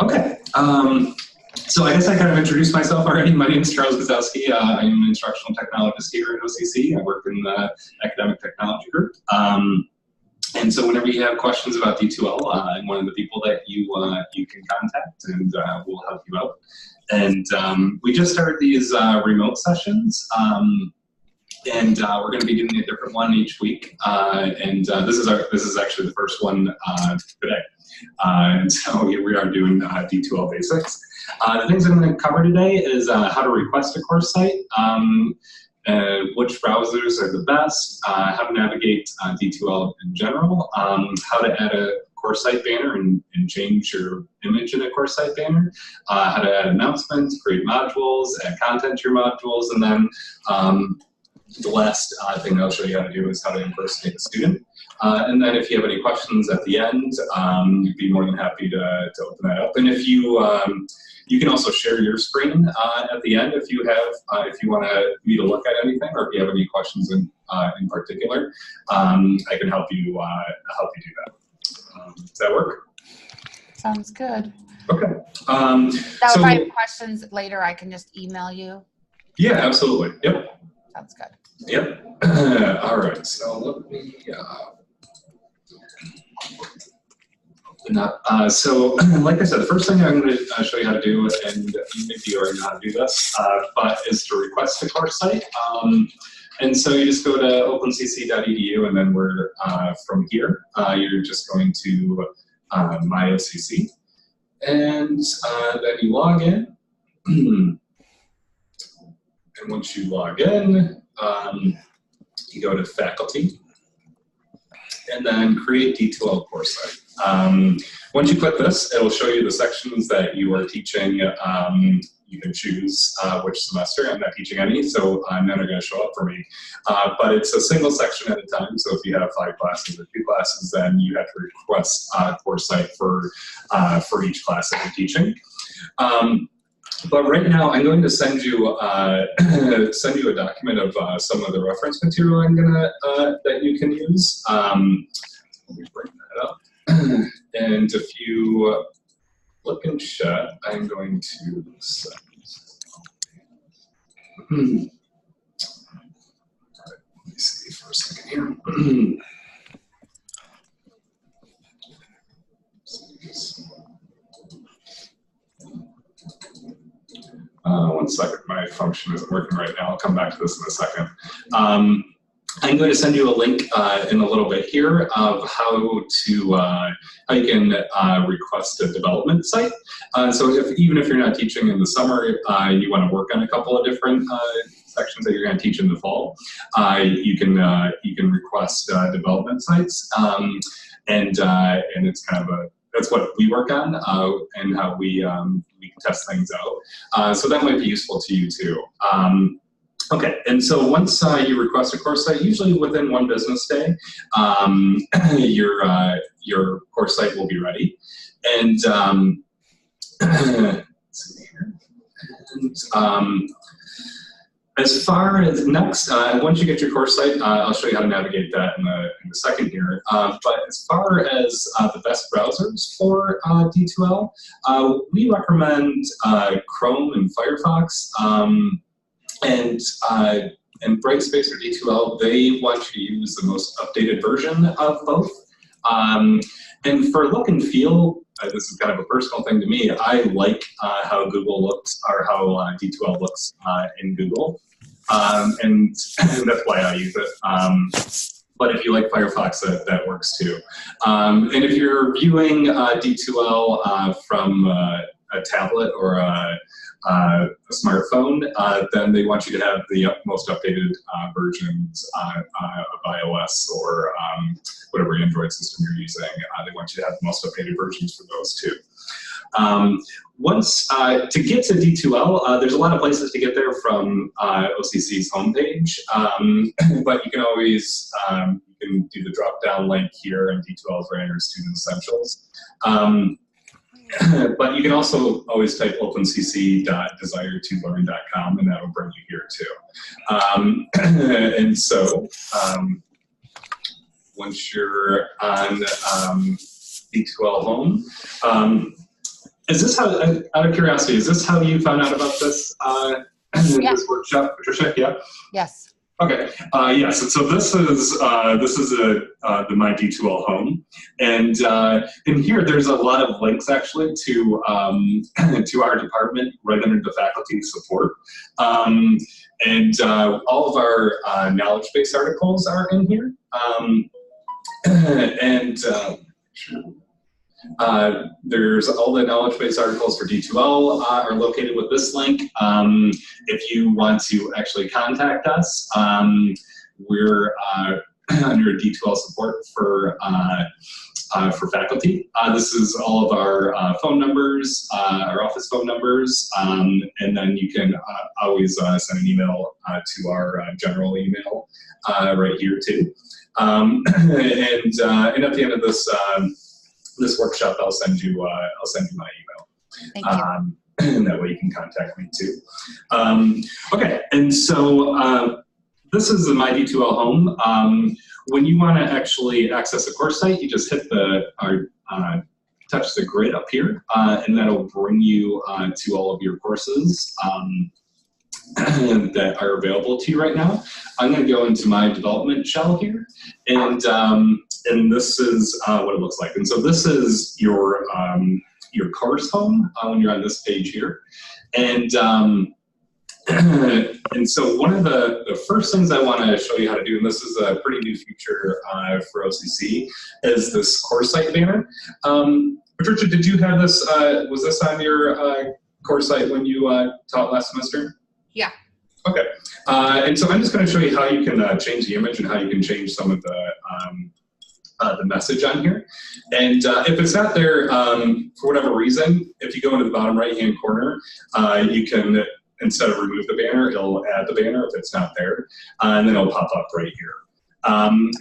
Okay. So I guess I kind of introduced myself already. My name is Charles Gazowski. I'm an instructional technologist here at OCC. I work in the academic technology group. And so whenever you have questions about D2L, I'm one of the people that you can contact, and we'll help you out. And we just started these remote sessions. And we're going to be doing a different one each week, and this is actually the first one today. And so we are doing D2L Basics. The things I'm going to cover today is how to request a course site, which browsers are the best, how to navigate D2L in general, how to add a course site banner and change your image in a course site banner, how to add announcements, create modules, add content to your modules, and then the last thing I'll show you how to do is how to impersonate a student. And then if you have any questions at the end, you'd be more than happy to open that up. And if you can also share your screen at the end if you have if you want me to look at anything, or if you have any questions in particular, I can help you do that. Does that work? Sounds good. Okay. So if I have questions later, I can just email you? Yeah, absolutely. Yep. Sounds good. Yep. All right. So let me open up. So like I said, the first thing I'm going to show you how to do, and maybe you already know how to do this, but is to request a course site. And so you just go to opencc.edu, and then we're from here. You're just going to My OCC, and then you log in. And once you log in, you go to Faculty, and then Create D2L Course Site. Once you click this, it will show you the sections that you are teaching. You can choose which semester. I'm not teaching any, so none are going to show up for me. But it's a single section at a time, so if you have 5 classes or 2 classes, then you have to request a course site for each class that you're teaching. But right now, I'm going to send you a document of some of the reference material that you can use. Let me bring that up. And if you look in chat, I'm going to send. All right, let me see for a second here. One second, my function isn't working right now. I'll come back to this in a second. I'm going to send you a link in a little bit here of how you can request a development site. So even if you're not teaching in the summer, you want to work on a couple of different sections that you're going to teach in the fall, you can request development sites, and it's kind of that's what we work on and how we test things out. So that might be useful to you too. Okay, and so once you request a course site, usually within 1 business day, your course site will be ready. And let's see here. And, as far as next, once you get your course site, I'll show you how to navigate that in a second here. But as far as the best browsers for D2L, we recommend Chrome and Firefox. And Brightspace or D2L, they want you to use the most updated version of both. And for look and feel, this is kind of a personal thing to me, I like how Google looks, or how D2L looks in Google. And that's why I use it. But if you like Firefox, that works too. And if you're viewing D2L from a tablet or a smartphone, then they want you to have the most updated versions of iOS or whatever Android system you're using. They want you to have the most updated versions for those too. To get to D2L, there's a lot of places to get there from OCC's homepage, but you can always you can do the drop-down link here, and D2L is right under Student Essentials. But you can also always type opencc.desire2learn.com, and that will bring you here too. And so once you're on D2L Home. Is this how, out of curiosity, is this how you found out about this, this workshop, Patricia? Yeah? Yes. Okay. Yes. So this is the My D2L Home, and in here there's a lot of links actually to to our department right under the faculty support, and all of our knowledge base articles are in here, and. There's all the knowledge base articles for D2L are located with this link. If you want to actually contact us, we're under D2L support for faculty. This is all of our phone numbers, our office phone numbers, and then you can always send an email to our general email right here too. And at the end of this this workshop, I'll send you my email. Thank you. And that way you can contact me too. Okay, and so this is the My D2L Home. When you want to actually access a course site, you just hit touch the grid up here, and that'll bring you to all of your courses that are available to you right now. I'm going to go into my development shell here, and this is what it looks like. And so this is your course home when you're on this page here, and and so one of the first things I want to show you how to do, and this is a pretty new feature for OCC, is this course site banner. Patricia, did you have this? Was this on your course site when you taught last semester? Yeah. Okay. And so I'm just going to show you how you can change the image and how you can change some of the message on here. And if it's not there for whatever reason, if you go into the bottom right-hand corner, you can, instead of remove the banner, it'll add the banner if it's not there, and then it'll pop up right here.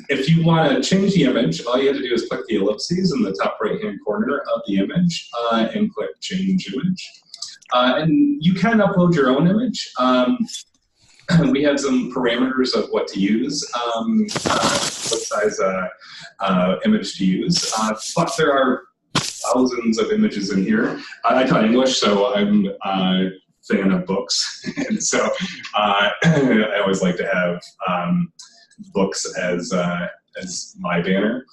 If you want to change the image, all you have to do is click the ellipses in the top right-hand corner of the image and click Change Image. And you can upload your own image. We have some parameters of what to use, what size image to use, but there are thousands of images in here. I taught English, so I'm a fan of books, and so I always like to have books as my banner.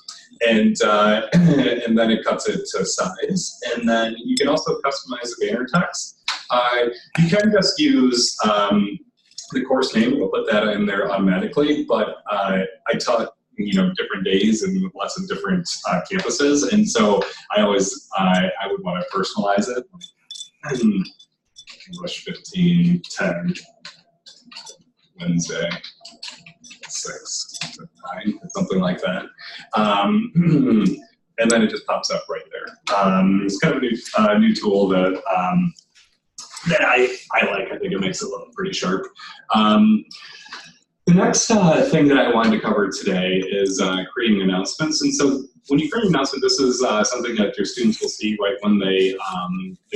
And then it cuts it to size, and then you can also customize the banner text. You can just use the course name. We'll put that in there automatically, but I taught different days and lots of different campuses, and so I always I would want to personalize it. English 15, 10, Wednesday 6 to 9, something like that. And then it just pops up right there. It's kind of a new tool that that I like. I think it makes it look pretty sharp. The next thing that I wanted to cover today is creating announcements. And so when you create an announcement, this is something that your students will see right when they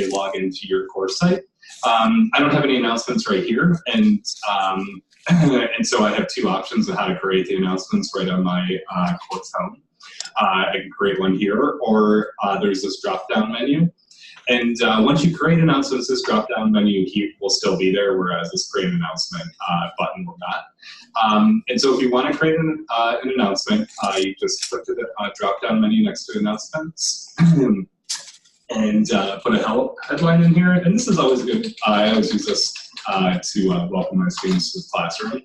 log into your course site. I don't have any announcements right here, and so I have two options of how to create the announcements right on my course home. I can create one here, or there's this drop-down menu. And once you create announcements, this drop-down menu will still be there, whereas this create an announcement button will not. And so if you want to create an announcement, you just click the drop-down menu next to announcements and put a headline in here. And this is always good. I always use this to welcome my students to the classroom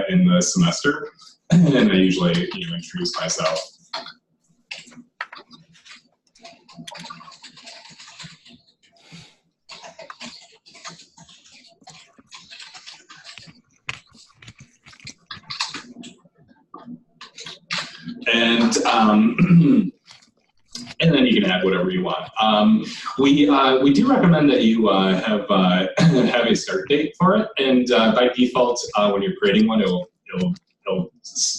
in the semester. And I usually introduce myself. And then you can add whatever you want. We do recommend that you have a start date for it, and by default, when you're creating one, it'll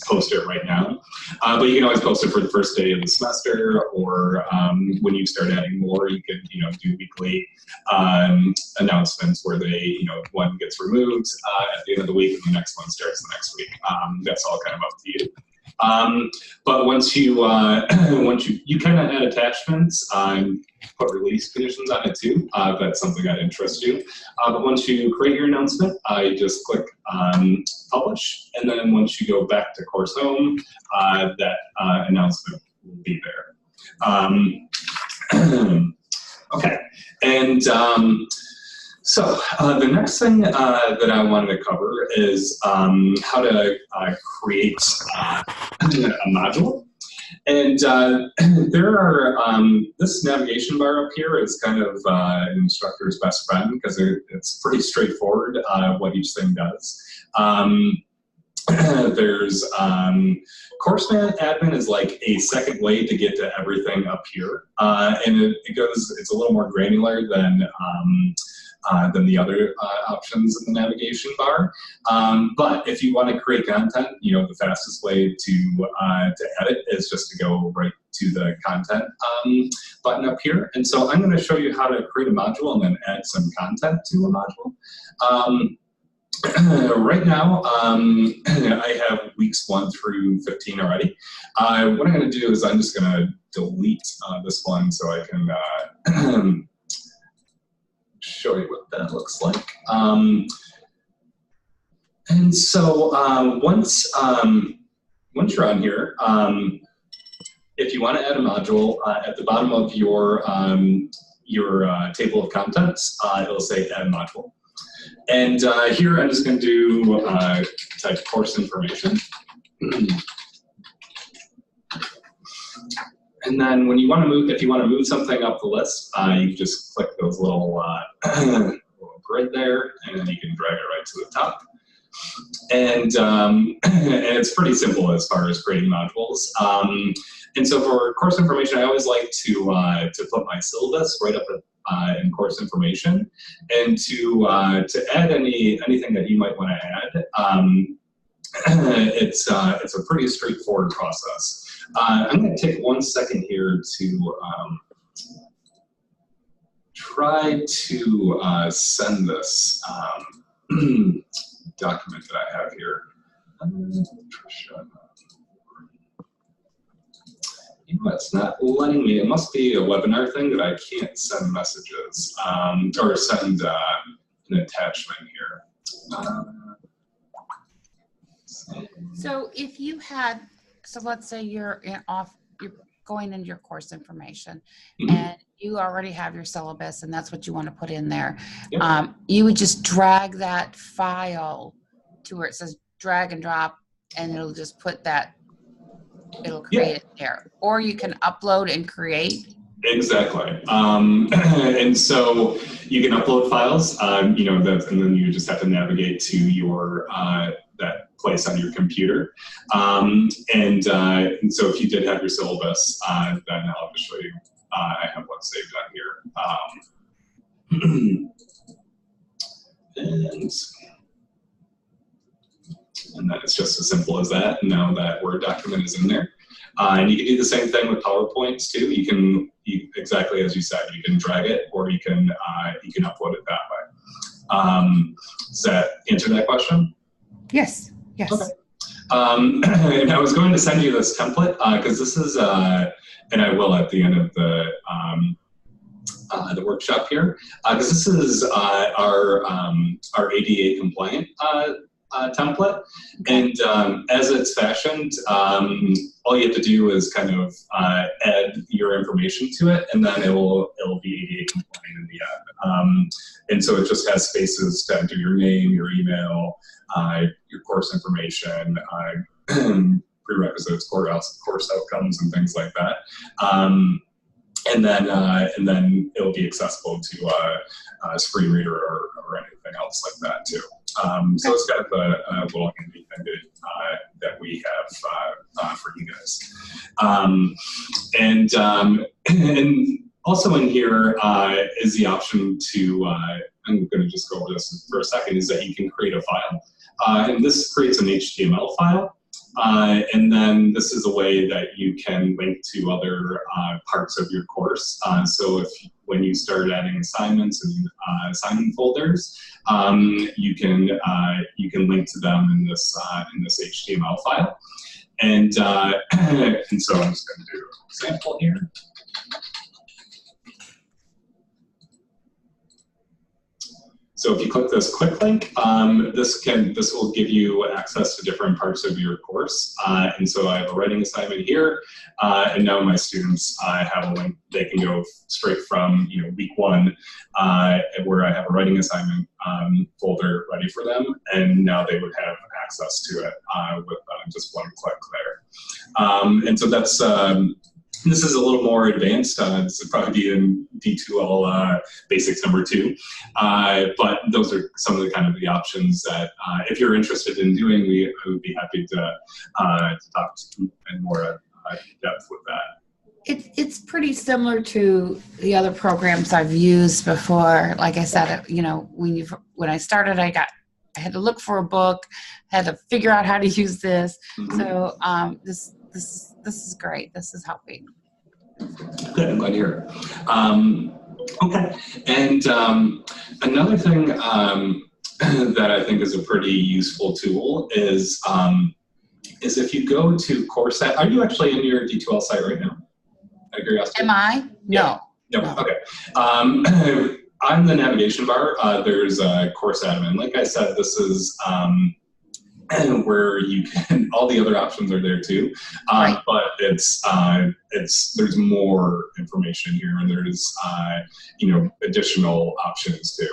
post it right now. But you can always post it for the first day of the semester, or when you start adding more, you can do weekly announcements where they one gets removed at the end of the week, and the next one starts the next week. That's all kind of up to you. But once you you kind of add attachments, put release conditions on it too. If that's something that interests you. But once you create your announcement, you just click publish, and then once you go back to course home, that announcement will be there. Okay, and so the next thing that I wanted to cover is how to create a module. And there are, this navigation bar up here is kind of an instructor's best friend because it's pretty straightforward what each thing does. There's course admin is like a second way to get to everything up here. And it's a little more granular than the other options in the navigation bar. But if you want to create content, the fastest way to edit is just to go right to the content button up here. And so I'm going to show you how to create a module and then add some content to a module. Right now, I have weeks 1 through 15 already. What I'm going to do is I'm just going to delete this one so I can show you what that looks like. And so once you're on here, if you want to add a module, at the bottom of your table of contents, it'll say add module. And here I'm just going to do type course information. And then when you want to move, if you want to move something up the list, you just click those little grid there, and then you can drag it right to the top. And it's pretty simple as far as creating modules. And so for course information, I always like to put my syllabus right up in course information, and to add anything that you might want to add. It's a pretty straightforward process. I'm going to take 1 second here to try to send this document that I have here. It's not letting me. It must be a webinar thing that I can't send messages or send an attachment here. So if you had, so let's say you're going into your course information, and you already have your syllabus, and that's what you want to put in there. Yep. You would just drag that file to where it says drag and drop, and it'll just put that. It'll create it there, or you can upload and create. Exactly, and so you can upload files, and then you just have to navigate to your that place on your computer, and so if you did have your syllabus, then I'll just show you. I have one saved on here, and then it's just as simple as that. And now that Word document is in there. And you can do the same thing with PowerPoints too. You can, exactly as you said, you can drag it, or you can upload it that way. Does that answer that question? Yes. Yes. Okay. And I was going to send you this template because this is, and I will at the end of the workshop here, because this is our ADA compliant template, and as it's fashioned, all you have to do is kind of add your information to it, and then it'll be ADA compliant in the end. And so it just has spaces to enter your name, your email, your course information, prerequisites, course outcomes, and things like that. And then it'll be accessible to a screen reader or anything else like that too. So it's kind of a little handy thing that we have for you guys. And also in here is the option to, I'm going to just go over this for a second, is that you can create a file. And this creates an HTML file. And then this is a way that you can link to other parts of your course. So when you start adding assignments and assignment folders, you can link to them in this HTML file. And so I'm just going to do an example here. So if you click this quick link, this will give you access to different parts of your course. And so I have a writing assignment here, and now my students have a link. They can go straight from week 1, where I have a writing assignment folder ready for them, and now they would have access to it with just one click there. And so that's. This is a little more advanced. This would probably be in D2L Basics number 2. But those are some of the kind of the options that, if you're interested in doing, I would be happy to talk to you in more depth with that. It's pretty similar to the other programs I've used before. Like I said, when I started, I had to look for a book, had to figure out how to use this. Mm-hmm. So this is great. This is helping. Good. I'm glad to hear it. Okay. And another thing that I think is a pretty useful tool is if you go to course set. Are you actually in your D2L site right now? Out of curiosity? Am I? No. Yeah. No. Okay. On the navigation bar, there's a course admin. Like I said, this is where you can, all the other options are there too, right. But there's more information here, and there's additional options too.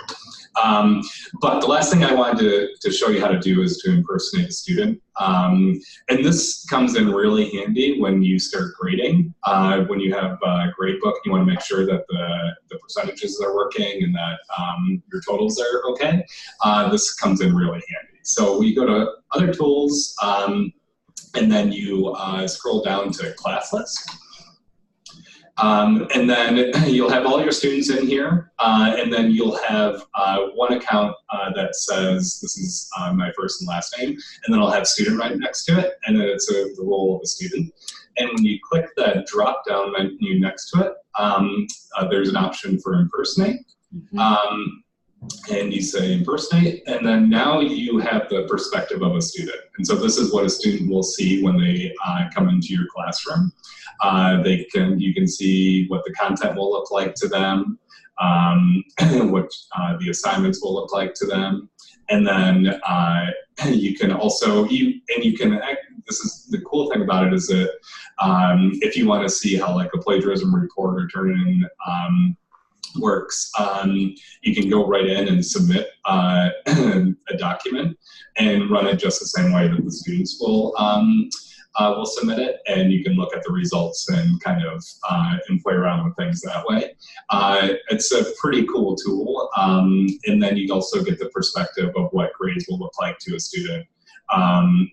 But the last thing I wanted to show you how to do is to impersonate a student, and this comes in really handy when you start grading. When you have a grade book, you want to make sure that the percentages are working and that your totals are okay. This comes in really handy. So we go to other tools, and then you scroll down to class list. And then you'll have all your students in here, and then you'll have one account that says this is my first and last name, and then I'll have student right next to it, and then it's the role of a student. And when you click that drop-down menu next to it, there's an option for impersonate. Mm-hmm. And you say impersonate, and then now you have the perspective of a student. And so this is what a student will see when they come into your classroom. You can see what the content will look like to them, what the assignments will look like to them, and then you can also this is the cool thing about it is that if you want to see how like a plagiarism report or turn-in works, you can go right in and submit a document and run it just the same way that the students will submit it, and you can look at the results and kind of and play around with things that way. It's a pretty cool tool, and then you also get the perspective of what grades will look like to a student. And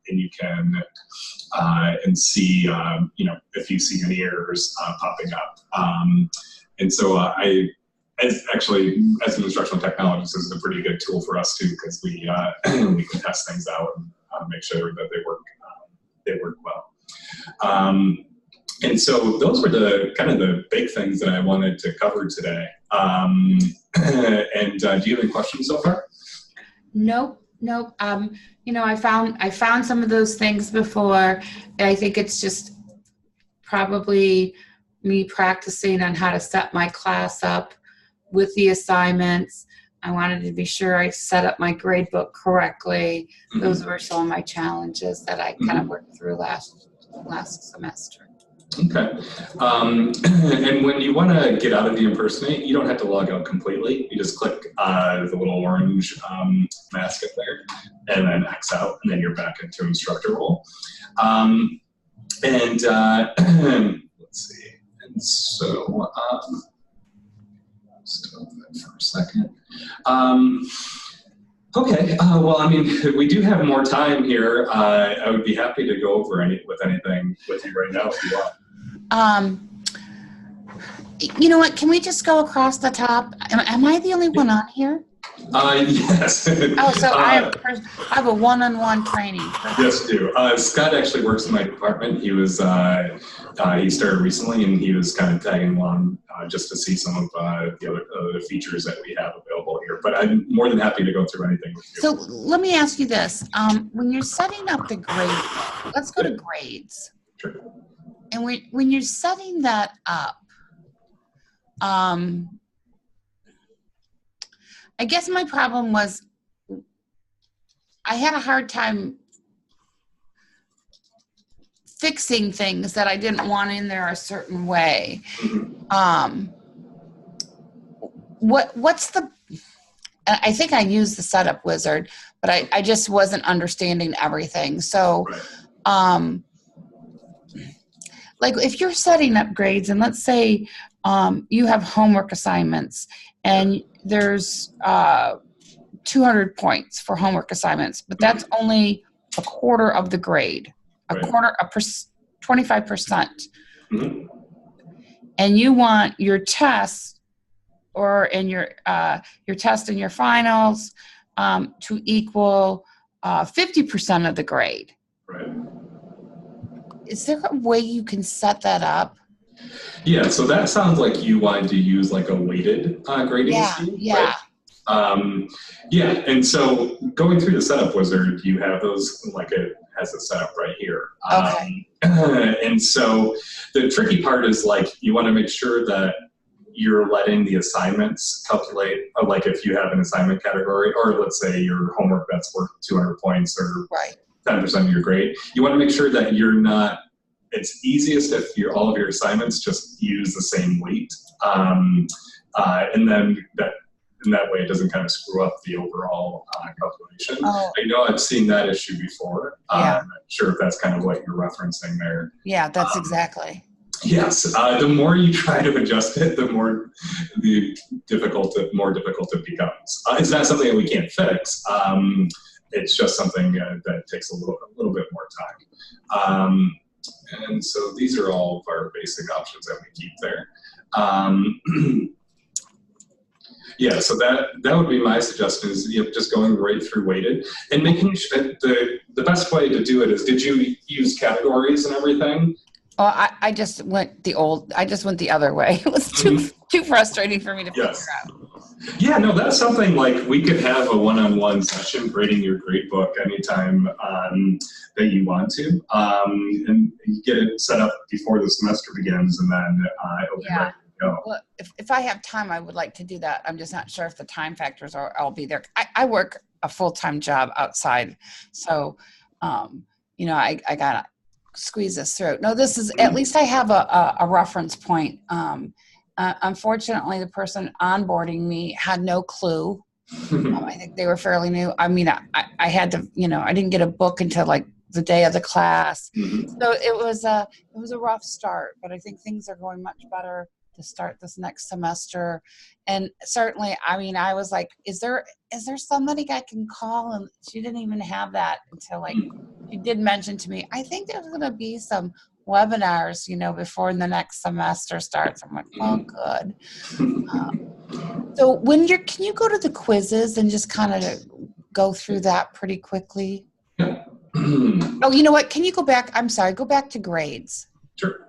you can and see if you see any errors popping up. And so as an instructional technologist, this is a pretty good tool for us too, because we can test things out and make sure that they work well. And so those were the big things that I wanted to cover today. And do you have any questions so far? Nope. I found some of those things before. I think it's just probably me practicing on how to set my class up with the assignments. I wanted to be sure I set up my grade book correctly. Mm-hmm. Those were some of my challenges that I kind of worked through last semester. Okay. And when you want to get out of the impersonate, you don't have to log out completely. You just click the little orange mask up there and then X out, and then you're back into instructor role. Let's see. And so, stop that for a second. Okay. Well, I mean, we do have more time here. I would be happy to go over anything with you right now if you want. You know what? Can we just go across the top? Am I the only one on here? Yes. Oh, so I have a one-on-one training. Yes, you do. Scott actually works in my department. He was he started recently, and he was kind of tagging along just to see some of the other features that we have available here, but I'm more than happy to go through anything with you. So let me ask you this. When you're setting up the grade, let's go to grades. Sure. And when you're setting that up, I guess my problem was I had a hard time fixing things that I didn't want in there a certain way. What's the, I think I used the setup wizard, but I just wasn't understanding everything. So, like if you're setting up grades and let's say you have homework assignments and there's 200 points for homework assignments, but that's only a quarter of the grade, a quarter, 25%. And you want your tests and your test and your finals to equal 50% of the grade. Right. Is there a way you can set that up? Yeah, so that sounds like you wanted to use like a weighted grading scheme. Yeah. Right? Yeah, and so going through the setup wizard, you have those, like it has a setup right here. Okay. And so the tricky part is like you want to make sure that you're letting the assignments calculate, like if you have an assignment category, or let's say your homework that's worth 200 points or 10% of your grade, you want to make sure that you're not, it's easiest if all of your assignments just use the same weight. And then in that way it doesn't kind of screw up the overall calculation. I know I've seen that issue before. I'm not sure if that's kind of what you're referencing there. Yeah, that's exactly. Yes, the more you try to adjust it, the more difficult it becomes. It's not something that we can't fix. It's just something that takes a little bit more time. And so these are all of our basic options that we keep there. Yeah, so that would be my suggestion is just going right through weighted and making sure the best way to do it is, did you use categories and everything? Oh, I just went the other way. It was too frustrating for me to figure out. Yeah, no, that's something like we could have a one-on-one session grading your grade book anytime that you want to. And you get it set up before the semester begins and then it'll be ready to go. Well, if I have time, I would like to do that. I'm just not sure if the time factors I'll be there. I work a full-time job outside. So, I got to squeeze this through. No, this is, at least I have a reference point. Unfortunately, the person onboarding me had no clue. I think they were fairly new. I mean, I had to, I didn't get a book until like the day of the class. So it was a rough start, but I think things are going much better to start this next semester. And certainly, I mean, I was like, is there somebody I can call? And she didn't even have that until like, she did mention to me, I think there's going to be some webinars, before the next semester starts. I'm like, oh, good. So can you go to the quizzes and just kind of go through that pretty quickly? Oh, you know what? Can you go back? I'm sorry, go back to grades. Sure.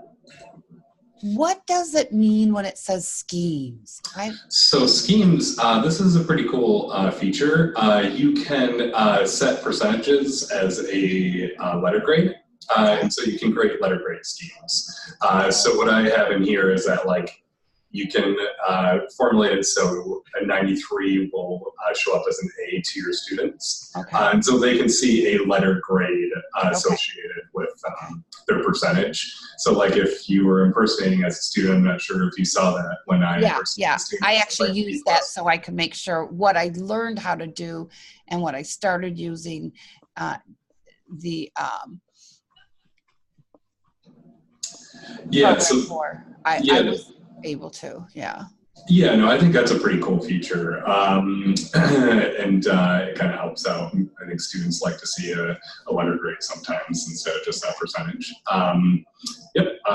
What does it mean when it says schemes? So schemes, this is a pretty cool feature. You can set percentages as a letter grade. And so you can create letter grade schemes. So what I have in here is that like you can formulate it so a 93 will show up as an A to your students. And so they can see a letter grade associated with their percentage. So like if you were impersonating as a student, I'm not sure if you saw that when I impersonated students. I actually used that so I could make sure what I learned how to do and what I started using I was able to, Yeah, no, I think that's a pretty cool feature, and it kind of helps out. I think students like to see a letter grade sometimes instead of just that percentage.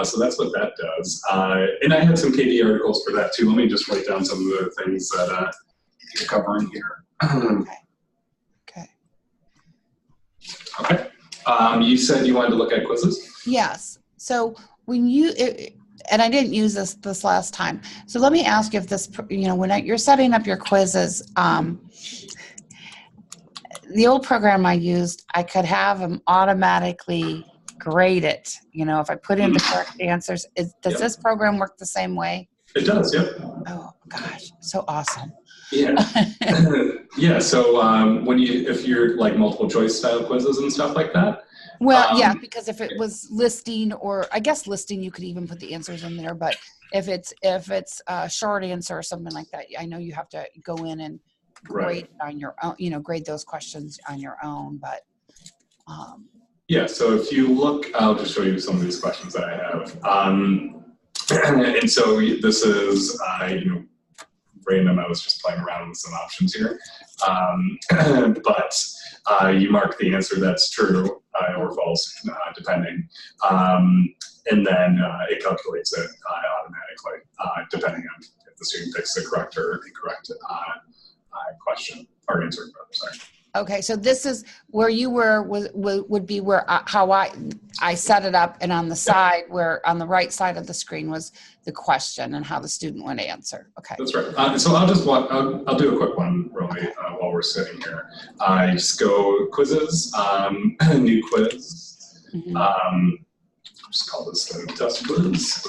So that's what that does. And I had some KD articles for that too. Let me just write down some of the things that you're covering here. Okay. You said you wanted to look at quizzes? Yes. So when and I didn't use this last time. So let me ask you if this, when you're setting up your quizzes, the old program I used, I could have them automatically grade it. If I put in the correct answers, does this program work the same way? It does, yep. Oh gosh, so awesome. Yeah. Yeah. So if you're like multiple choice style quizzes and stuff like that. Well, yeah, because if it was listing, or I guess listing, you could even put the answers in there. But if it's a short answer or something like that, I know you have to go in and grade it on your own. Grade those questions on your own. But yeah. So if you look, I'll just show you some of these questions that I have. And so this is random. I was just playing around with some options here, but you mark the answer that's true or false, depending, and then it calculates it automatically, depending on if the student picks the correct or incorrect question or answer. Sorry. Okay, so this is where you would be where how I set it up, and on the side where on the right side of the screen was the question and how the student would answer. Okay, that's right. So I'll do a quick one really while we're sitting here. I just go quizzes, new quiz. Just call this the test quiz.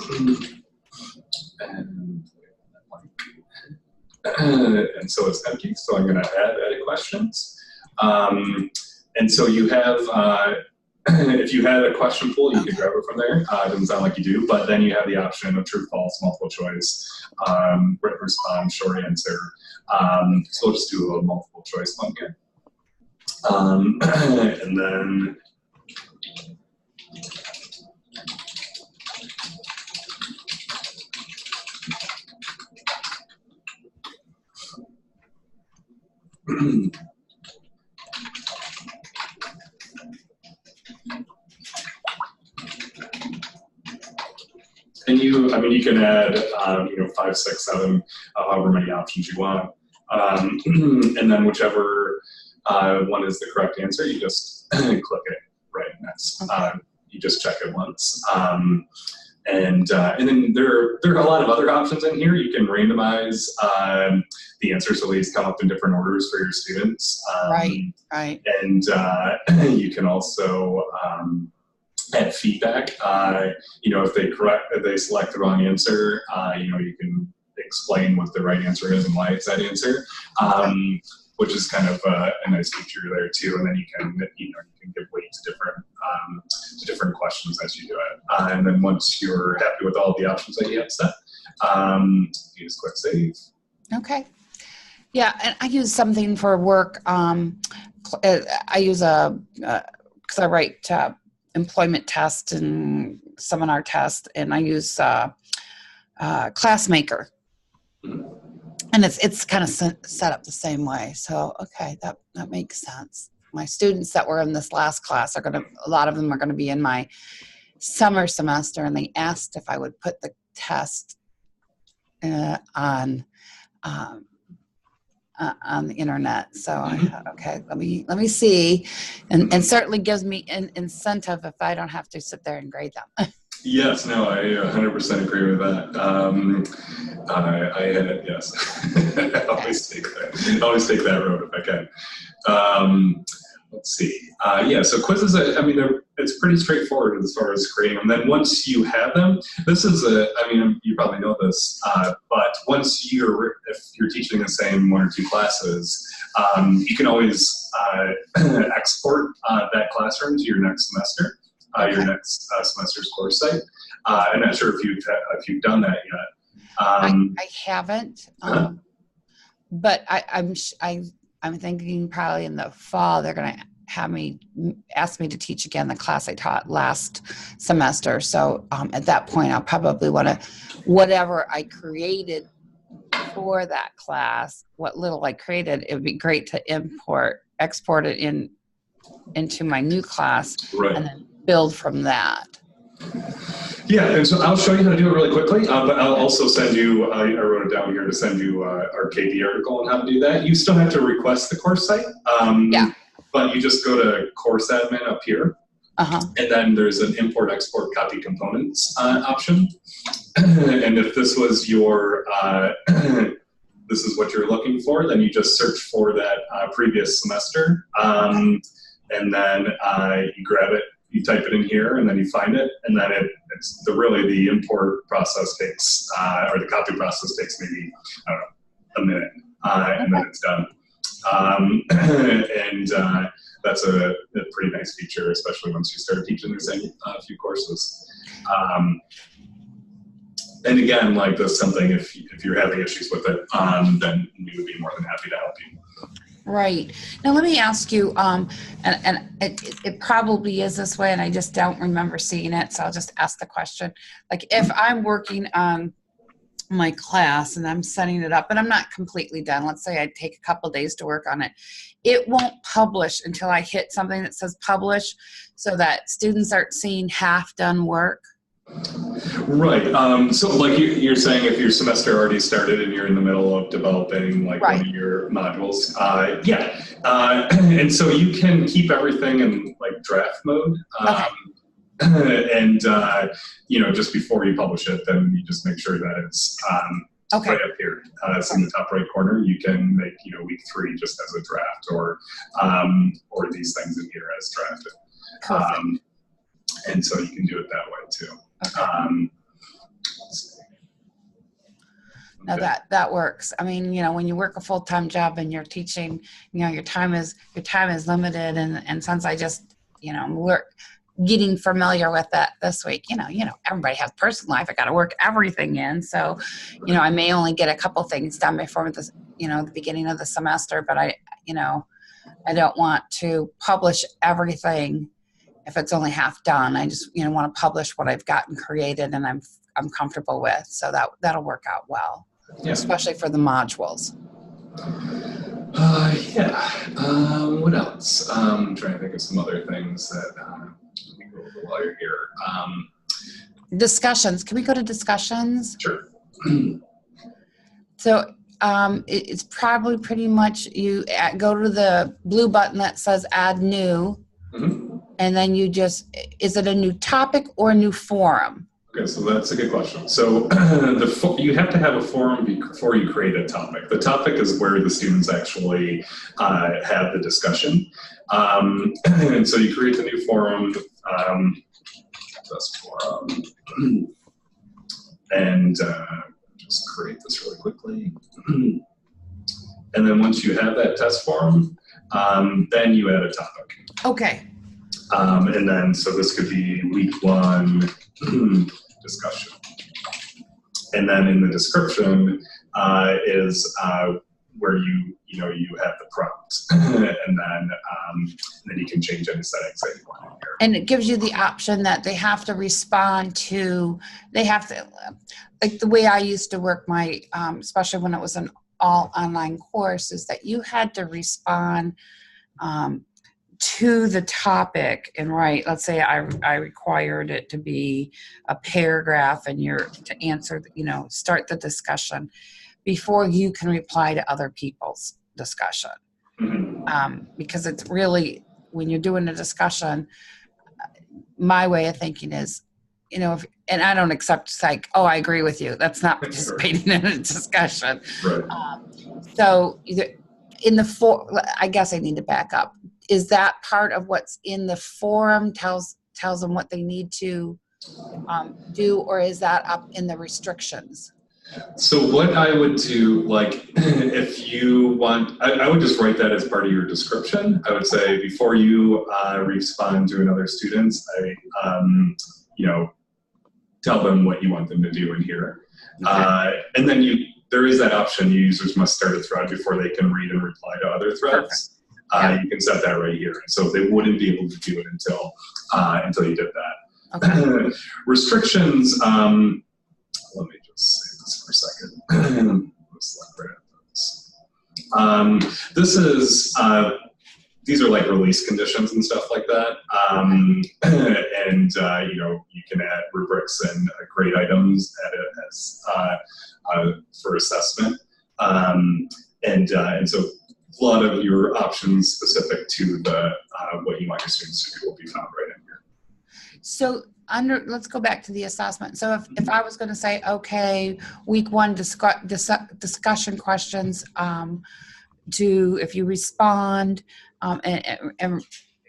And so it's empty. So I'm going to add edit questions. And so you have, if you had a question pool, you could grab it from there. It doesn't sound like you do, but then you have the option of true, false, multiple choice, written response, short answer. So we'll just do a little multiple choice one here. And then and you can add, 5, 6, 7, however many options you want. And then whichever one is the correct answer, you just click it right next. Okay. You just check it once. And then there are a lot of other options in here. You can randomize the answers, so these come up in different orders for your students. Right. And you can also add feedback. If they select the wrong answer, you can explain what the right answer is and why it's that answer. Which is kind of a nice feature there too. And then you can give weight to different questions as you do it. And then once you're happy with all the options that you have set, you just click save. Okay. Yeah, and I use something for work. I use because I write employment tests and seminar tests, and I use Classmaker. Mm-hmm. And it's kind of set up the same way. So, okay, that makes sense. My students that were in this last class a lot of them are going to be in my summer semester, and they asked if I would put the test on the internet. So I thought, okay, let me see, and certainly gives me an incentive if I don't have to sit there and grade them. Yes, no, I 100% agree with that. Yes, I always take that road if I can. Let's see. Yeah, so quizzes, it's pretty straightforward as far as creating them. Then once you have them, this is you probably know this, but if you're teaching the same 1 or 2 classes, you can always export that classroom to your next semester. Your next semester's course site. I'm not sure if you've done that yet. I haven't, but I'm thinking probably in the fall they're going to ask me to teach again the class I taught last semester. So at that point, I'll probably want to, whatever I created for that class, what little I created, it would be great to export it into my new class, right, and then build from that. Yeah, and so I'll show you how to do it really quickly, but I'll also send you, I wrote it down here to send you our KB article on how to do that. You still have to request the course site, but you just go to course admin up here, And then there's an import-export copy components option. And if this was your, this is what you're looking for, then you just search for that previous semester. And then you grab it, you type it in here, and then you find it. And then it's really the import process takes, or the copy process takes maybe, I don't know, a minute. And then it's done. And that's a pretty nice feature, especially once you start teaching a few courses. And again, like that's something, if you're having issues with it, then we would be more than happy to help you. Right. Now let me ask you, and it probably is this way, and I just don't remember seeing it, so I'll just ask the question. Like if I'm working on my class and I'm setting it up, and I'm not completely done, let's say I take a couple days to work on it, it won't publish until I hit something that says publish, so that students aren't seeing half done work. Right. So like you're saying, if your semester already started and you're in the middle of developing like one of your modules, yeah. And so you can keep everything in like draft mode. And you know, just before you publish it, then you just make sure that it's right up here. It's in the top right corner. You can make, you know, week 3 just as a draft, or these things in here as drafted. And so you can do it that way too. Now that works. I mean, you know, when you work a full-time job and you're teaching, you know, your time is limited, and since I just, you know, we're getting familiar with that this week, you know, everybody has personal life. I got to work everything in. So, you know, I may only get a couple things done before this, you know, the beginning of the semester, but I don't want to publish everything if it's only half done. I just, you know, want to publish what I've gotten created and I'm comfortable with. So that'll work out well, especially for the modules. What else? I'm trying to think of some other things that we go over while you're here. Discussions. Can we go to discussions? Sure. So it's probably pretty much you go to the blue button that says add new. And then you just, is it a new topic or a new forum? Okay, so that's a good question. So you have to have a forum before you create a topic. The topic is where the students actually have the discussion. And so you create the new forum, and just create this really quickly. And then once you have that test forum, then you add a topic. Okay. And then, so this could be week 1 discussion. And then in the description is where you have the prompt, and then you can change any settings that you want in here. And it gives you the option that they have to respond to, like the way I used to work my, especially when it was an all online course, is that you had to respond to the topic and write. Let's say I required it to be a paragraph and you're to answer, you know, start the discussion before you can reply to other people's discussion. Because it's really, when you're doing a discussion, my way of thinking is, you know, and I don't accept like, oh, I agree with you. That's not participating in a discussion. Right. So either in the I guess I need to back up. Is that part of what's in the forum tells them what they need to do, or is that up in the restrictions? So what I would do, like, if you want, I would just write that as part of your description. I would say before you respond to another student, you know, tell them what you want them to do in here. Okay. And then there is that option, users must start a thread before they can read and reply to other threads. You can set that right here. So they wouldn't be able to do it until you did that. Okay. Restrictions, let me just save this for a second. This is, these are like release conditions and stuff like that. And you know, you can add rubrics and grade items for assessment. And so a lot of your options specific to the what you want your students to do will be found right in here. So let's go back to the assessment. So if I was going to say, okay, week one discussion questions, if you respond, and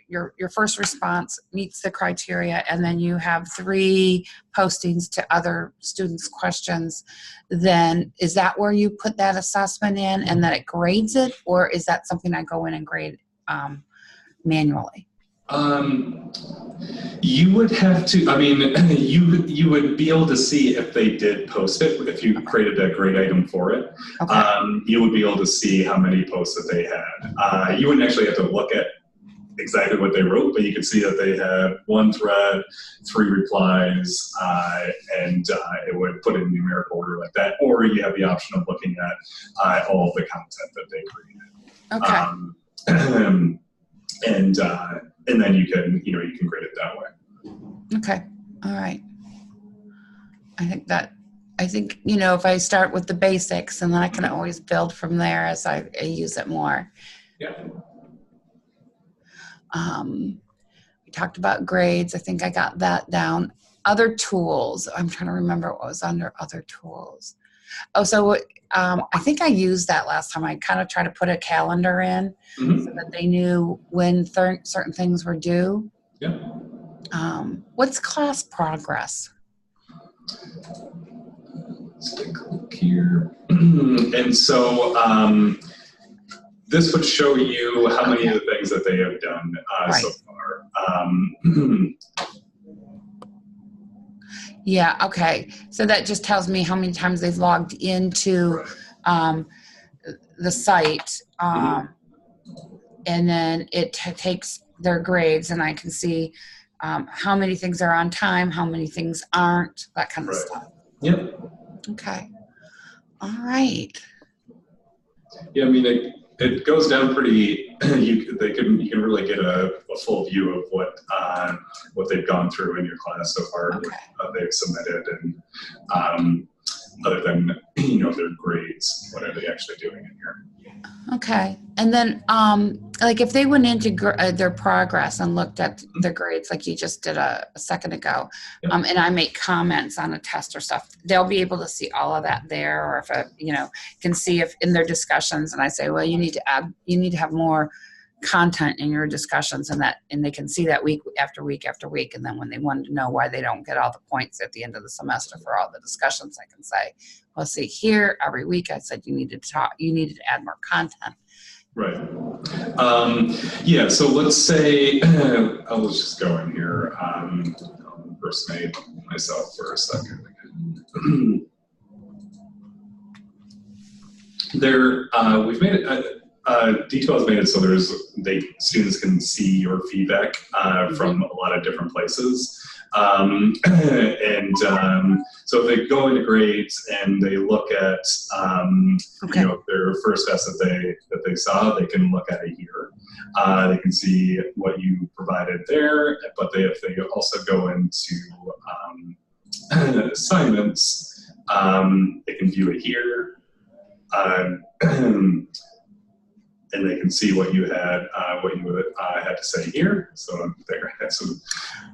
your first response meets the criteria, and then you have 3 postings to other students' questions, then is that where you put that assessment in and that it grades it, or is that something I go in and grade manually? You would have to, I mean, you would be able to see if they did post it, if you created a grade item for it. Okay. You would be able to see how many posts that they had. You wouldn't actually have to look at exactly what they wrote, but you could see that they had 1 thread, 3 replies, and it would put it in numerical order like that. Or you have the option of looking at all of the content that they created. Okay. And then you can grade it that way. Okay. All right. I think, if I start with the basics, and then I can always build from there as I use it more. Yeah. We talked about grades. I think I got that down. Other tools. I'm trying to remember what was under other tools. Oh, so I think I used that last time. I kind of tried to put a calendar in so that they knew when certain things were due. Yeah. What's class progress? Let's take a look here. And so this would show you how many of the things that they have done so far. Yeah, okay. So that just tells me how many times they've logged into the site. And then it takes their grades, and I can see how many things are on time, how many things aren't, that kind of stuff. Yep. Okay. All right. Yeah, I mean, it goes down pretty. You can really get a full view of what they've gone through in your class so far. Okay. They've submitted, and other than their grades, what are they actually doing in here? Okay. And then, like if they went into their progress and looked at their grades, like you just did a second ago, and I make comments on a test or stuff, they'll be able to see all of that there, or if can see if in their discussions, and I say, well, you need to have more content in your discussions, and they can see that week after week after week. And then when they want to know why they don't get all the points at the end of the semester for all the discussions, I can say, well, see here, every week I said you needed to add more content. Right. Yeah, so let's say, I'll just go in here, I'll impersonate myself for a second. We've made it, D2L has made it so students can see your feedback from a lot of different places. So if they go into grades and they look at their first test that they saw, they can look at it here. They can see what you provided there, but if they also go into assignments, they can view it here. And they can see what you had to say here. So there I had some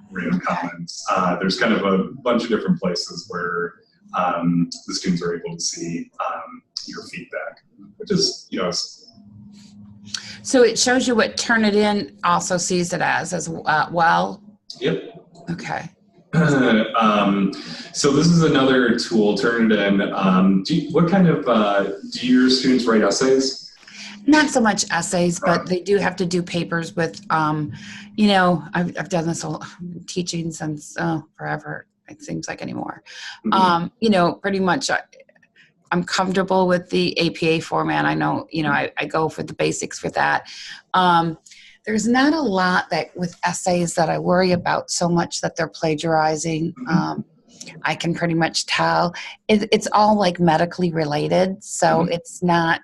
random comments. There's kind of a bunch of different places where the students are able to see your feedback, which is, So it shows you what Turnitin also sees it as well? Yep. Okay. So this is another tool, Turnitin. What kind of, do your students write essays? Not so much essays, but they do have to do papers with, I've done this teaching since forever. It seems like anymore. Pretty much I'm comfortable with the APA format. I know, I go for the basics for that. There's not a lot with essays that I worry about so much that they're plagiarizing. I can pretty much tell. It's all like medically related, so it's not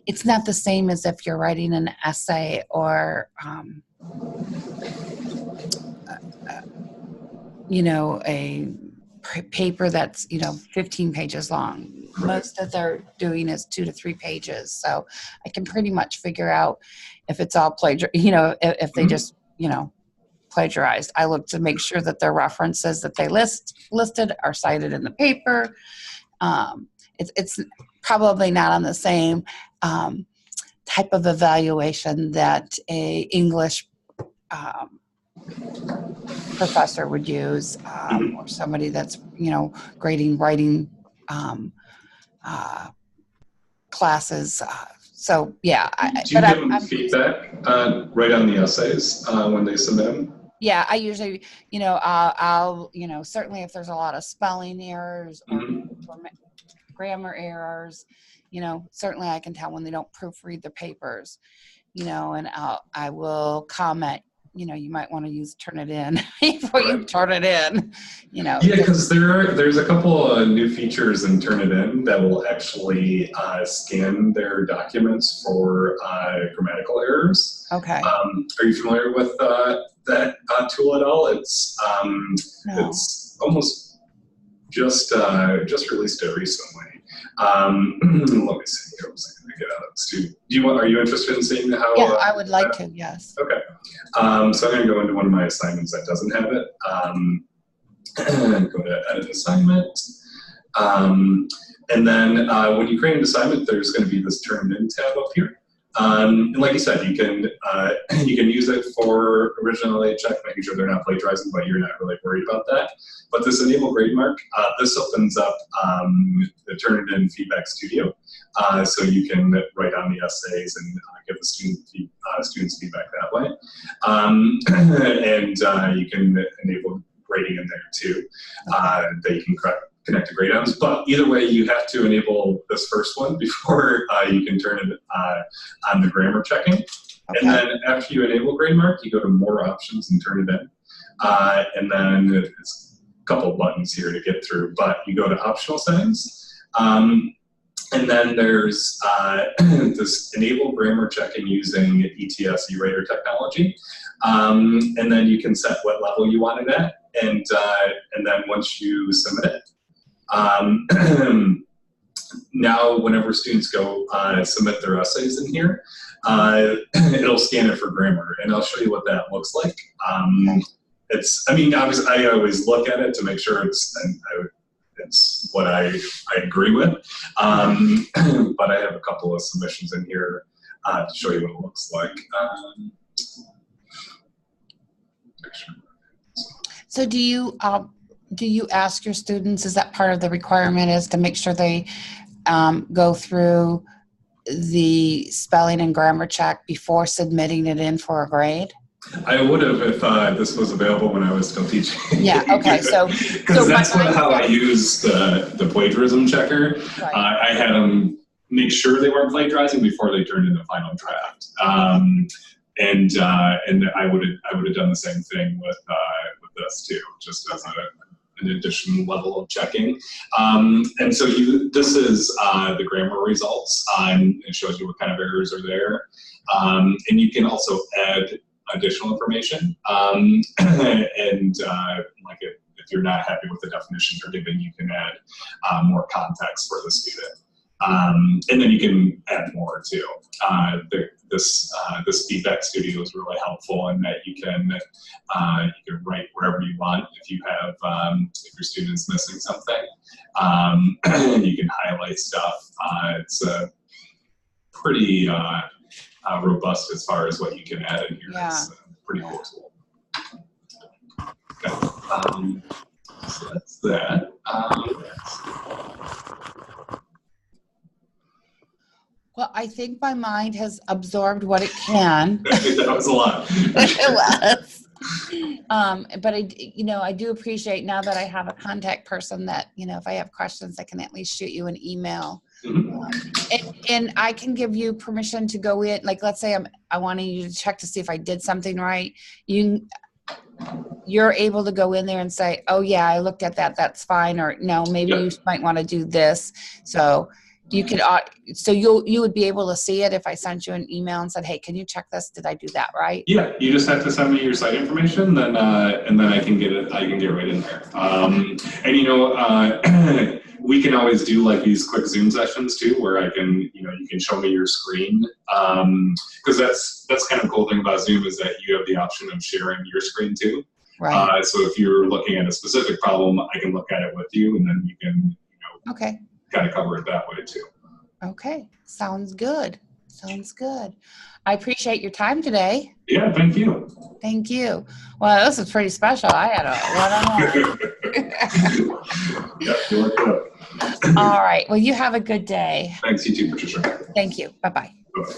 the same as if you're writing an essay or, a paper that's, 15 pages long. Most of they're doing is 2 to 3 pages. So I can pretty much figure out if it's all plagiar, if they just, plagiarized. I look to make sure that their references that they listed are cited in the paper. It's probably not on the same type of evaluation that a English professor would use, or somebody that's, grading writing classes. So yeah. Do you give them feedback right on the essays when they submit them? Yeah, I usually, I'll, certainly if there's a lot of spelling errors or grammar errors, certainly I can tell when they don't proofread the papers, and I will comment, you might want to turn it in before you turn it in, Yeah, because there's a couple of new features in Turnitin that will actually scan their documents for grammatical errors. Okay. Are you familiar with that tool at all? It's No. It's almost just released it recently. Let me see here. Get out of this too. Are you interested in seeing how? Yeah, I would like to. Yes. Okay. So I'm going to go into one of my assignments that doesn't have it. Go to edit assignment. And then when you create an assignment, there's going to be this Turnitin tab up here. And like you said, you can use it for originality check, making sure they're not plagiarizing, but you're not really worried about that. But this enable grade mark, this opens up the Turnitin Feedback Studio, so you can write on the essays and give the students feedback that way. And you can enable grading in there too, that you can connect to grade items. But either way, you have to enable this first one before you can turn it on the grammar checking. Okay. And then after you enable grade mark, you go to more options and turn it in. And then it's a couple of buttons here to get through, but you go to optional settings. And then there's this enable grammar checking using ETS E-Rater technology. And then you can set what level you want it at. And then once you submit it, now whenever students go submit their essays in here, it'll scan it for grammar, and I'll show you what that looks like. Obviously I always look at it to make sure it's what I agree with, but I have a couple of submissions in here to show you what it looks like. So do you ask your students, is that part of the requirement, is to make sure they go through the spelling and grammar check before submitting it in for a grade? I would have if this was available when I was still teaching. Yeah, okay. Because that's how I used the plagiarism checker. Right. I had them make sure they weren't plagiarizing before they turned in the final draft. And I would have done the same thing with this too, just as an additional level of checking. And so this is the grammar results. It shows you what kind of errors are there. And you can also add additional information. Like if you're not happy with the definitions you're giving, you can add more context for the student. And then you can add more too. This feedback studio is really helpful in that you can write wherever you want. If you have if your student's missing something, you can highlight stuff. It's pretty robust as far as what you can add in here. Yeah. It's a pretty cool tool. Okay. So that's that. Well, I think my mind has absorbed what it can. That was a lot. It was. But I do appreciate now that I have a contact person that, if I have questions, I can at least shoot you an email. Mm-hmm. And I can give you permission to go in, like, let's say I wanted you to check to see if I did something right. You're able to go in there and say, oh yeah, I looked at that, that's fine. Or no, maybe you might want to do this. So you could, you would be able to see it if I sent you an email and said, hey, can you check this? Did I do that right? Yeah, you just have to send me your site information, and then I can get it. I can get right in there. And we can always do like these quick Zoom sessions too, where I can, you can show me your screen. Because that's kind of cool thing about Zoom is that you have the option of sharing your screen too. Right. So if you're looking at a specific problem, I can look at it with you, and then you can, Okay. kind of cover it that way too. Okay. Sounds good. Sounds good. I appreciate your time today. Yeah, thank you. Thank you. Well, this is pretty special. I had a one-on-one. Yeah, you look good. All right. Well, you have a good day. Thanks, you too, Patricia. Thank you. Bye-bye. Bye.